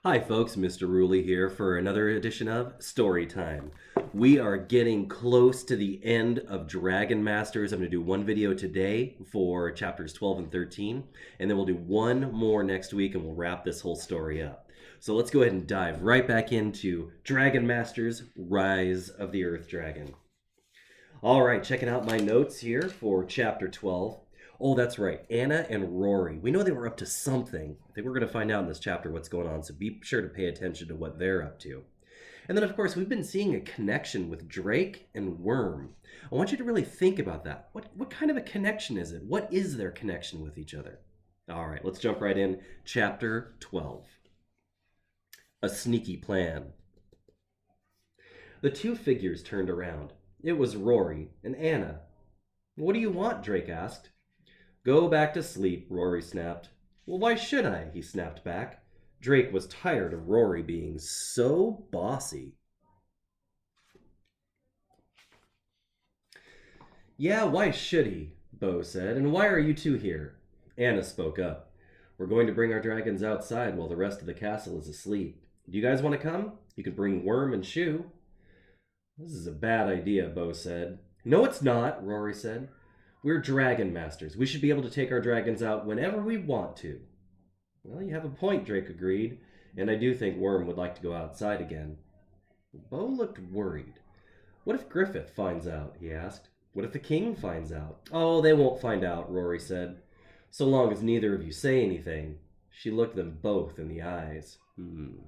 Hi, folks. Mr. Ruley here for another edition of Story Time. We are getting close to the end of Dragon Masters. I'm going to do one video today for chapters 12 and 13, and then we'll do one more next week and we'll wrap this whole story up. So let's go ahead and dive right back into Dragon Masters Rise of the Earth Dragon. All right, checking out my notes here for chapter 12. Oh, that's right. Anna and Rory. We know they were up to something. I think we're going to find out in this chapter what's going on, so be sure to pay attention to what they're up to. And then, of course, we've been seeing a connection with Drake and Worm. I want you to really think about that. What kind of a connection is it? What is their connection with each other? All right, let's jump right in. Chapter 12. A sneaky plan. The two figures turned around. It was Rory and Anna. What do you want? Drake asked. Go back to sleep, Rory snapped. Well, why should I? He snapped back. Drake was tired of Rory being so bossy. Yeah, why should he? Bo said. And why are you two here? Anna spoke up. We're going to bring our dragons outside while the rest of the castle is asleep. Do you guys want to come? You can bring Worm and Shoe. This is a bad idea, Bo said. No, it's not, Rory said. We're dragon masters. We should be able to take our dragons out whenever we want to. Well, you have a point, Drake agreed. And I do think Worm would like to go outside again. Bo looked worried. What if Griffith finds out? He asked. What if the king finds out? Oh, they won't find out, Rory said. So long as neither of you say anything. She looked them both in the eyes.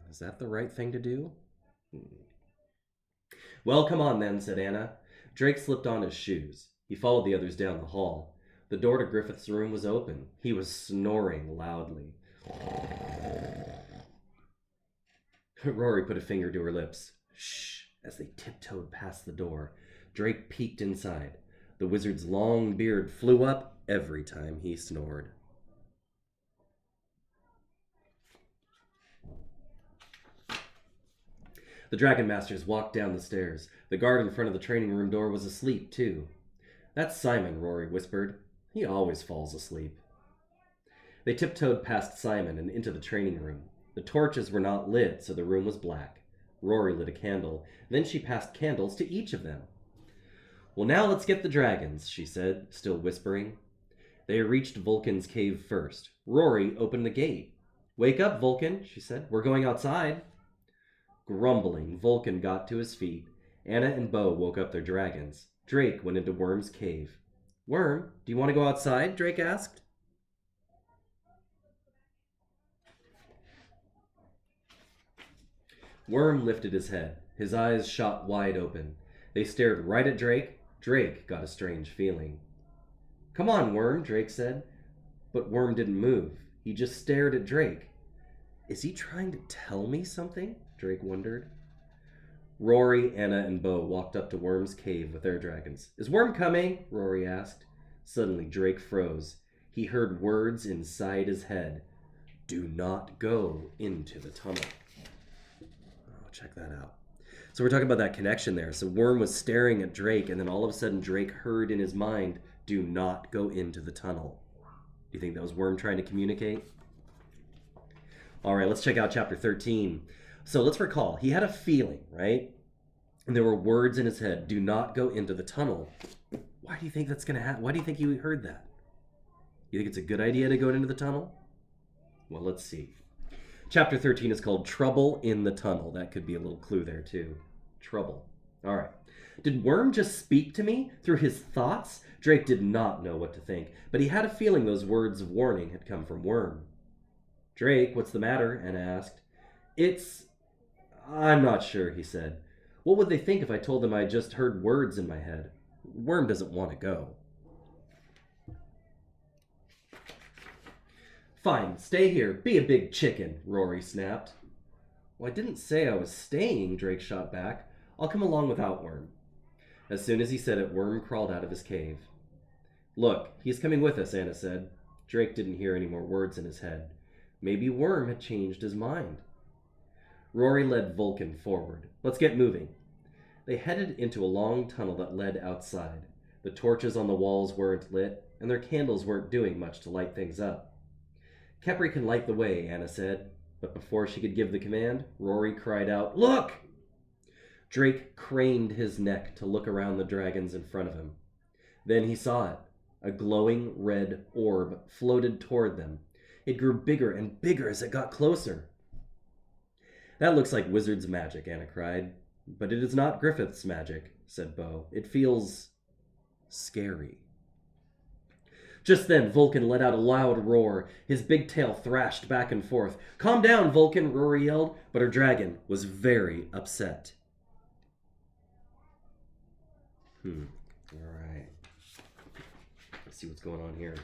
Is that the right thing to do? Well, come on then, said Anna. Drake slipped on his shoes. He followed the others down the hall. The door to Griffith's room was open. He was snoring loudly. Rory put a finger to her lips. Shh, as they tiptoed past the door. Drake peeked inside. The wizard's long beard flew up every time he snored. The Dragon Masters walked down the stairs. The guard in front of the training room door was asleep, too. That's Simon, Rory whispered. He always falls asleep. They tiptoed past Simon and into the training room. The torches were not lit, so the room was black. Rory lit a candle. Then she passed candles to each of them. Well, now let's get the dragons, she said, still whispering. They reached Vulcan's cave first. Rory opened the gate. Wake up, Vulcan, she said. We're going outside. Grumbling, Vulcan got to his feet. Anna and Bo woke up their dragons. Drake went into Worm's cave. Worm, do you want to go outside? Drake asked. Worm lifted his head. His eyes shot wide open. They stared right at Drake. Drake got a strange feeling. Come on, Worm, Drake said. But Worm didn't move. He just stared at Drake. Is he trying to tell me something? Drake wondered. Rory, Anna, and Bo walked up to Worm's cave with their dragons. Is Worm coming? Rory asked. Suddenly, Drake froze. He heard words inside his head. Do not go into the tunnel. Oh, check that out. So we're talking about that connection there. So Worm was staring at Drake, and then all of a sudden Drake heard in his mind, do not go into the tunnel. Do you think that was Worm trying to communicate? All right, let's check out chapter 13. So let's recall, he had a feeling, right? And there were words in his head, do not go into the tunnel. Why do you think that's going to happen? Why do you think he heard that? You think it's a good idea to go into the tunnel? Well, let's see. Chapter 13 is called Trouble in the Tunnel. That could be a little clue there, too. Trouble. All right. Did Worm just speak to me through his thoughts? Drake did not know what to think, but he had a feeling those words of warning had come from Worm. Drake, what's the matter? Anna asked. I'm not sure, he said. What would they think if I told them I just heard words in my head? Worm doesn't want to go. Fine, stay here. Be a big chicken, Rory snapped. Well, I didn't say I was staying, Drake shot back. I'll come along without Worm. As soon as he said it, Worm crawled out of his cave. Look, he's coming with us, Anna said. Drake didn't hear any more words in his head. Maybe Worm had changed his mind. Rory led Vulcan forward. Let's get moving. They headed into a long tunnel that led outside. The torches on the walls weren't lit, and their candles weren't doing much to light things up. Khepri can light the way, Anna said. But before she could give the command, Rory cried out, "Look!" Drake craned his neck to look around the dragons in front of him. Then he saw it. A glowing red orb floated toward them. It grew bigger and bigger as it got closer. "That looks like wizard's magic," Anna cried. "But it is not Griffith's magic," said Bo. "It feels scary." Just then, Vulcan let out a loud roar. His big tail thrashed back and forth. "Calm down, Vulcan," Rory yelled, but her dragon was very upset. Alright. Let's see what's going on here.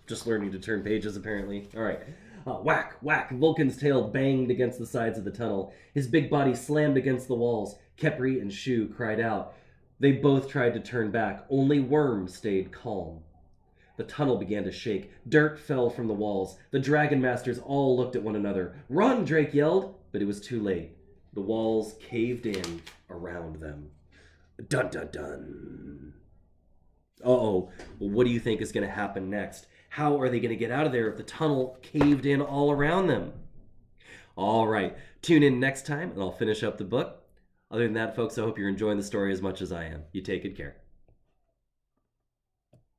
Just learning to turn pages, apparently. Alright. Whack, whack. Vulcan's tail banged against the sides of the tunnel. His big body slammed against the walls. Khepri and Shu cried out. They both tried to turn back. Only Worm stayed calm. The tunnel began to shake. Dirt fell from the walls. The Dragon Masters all looked at one another. "Run!" Drake yelled, but it was too late. The walls caved in around them. Dun dun dun. Uh-oh. Well, what do you think is going to happen next? How are they going to get out of there if the tunnel caved in all around them? All right. Tune in next time, and I'll finish up the book. Other than that, folks, I hope you're enjoying the story as much as I am. You take good care.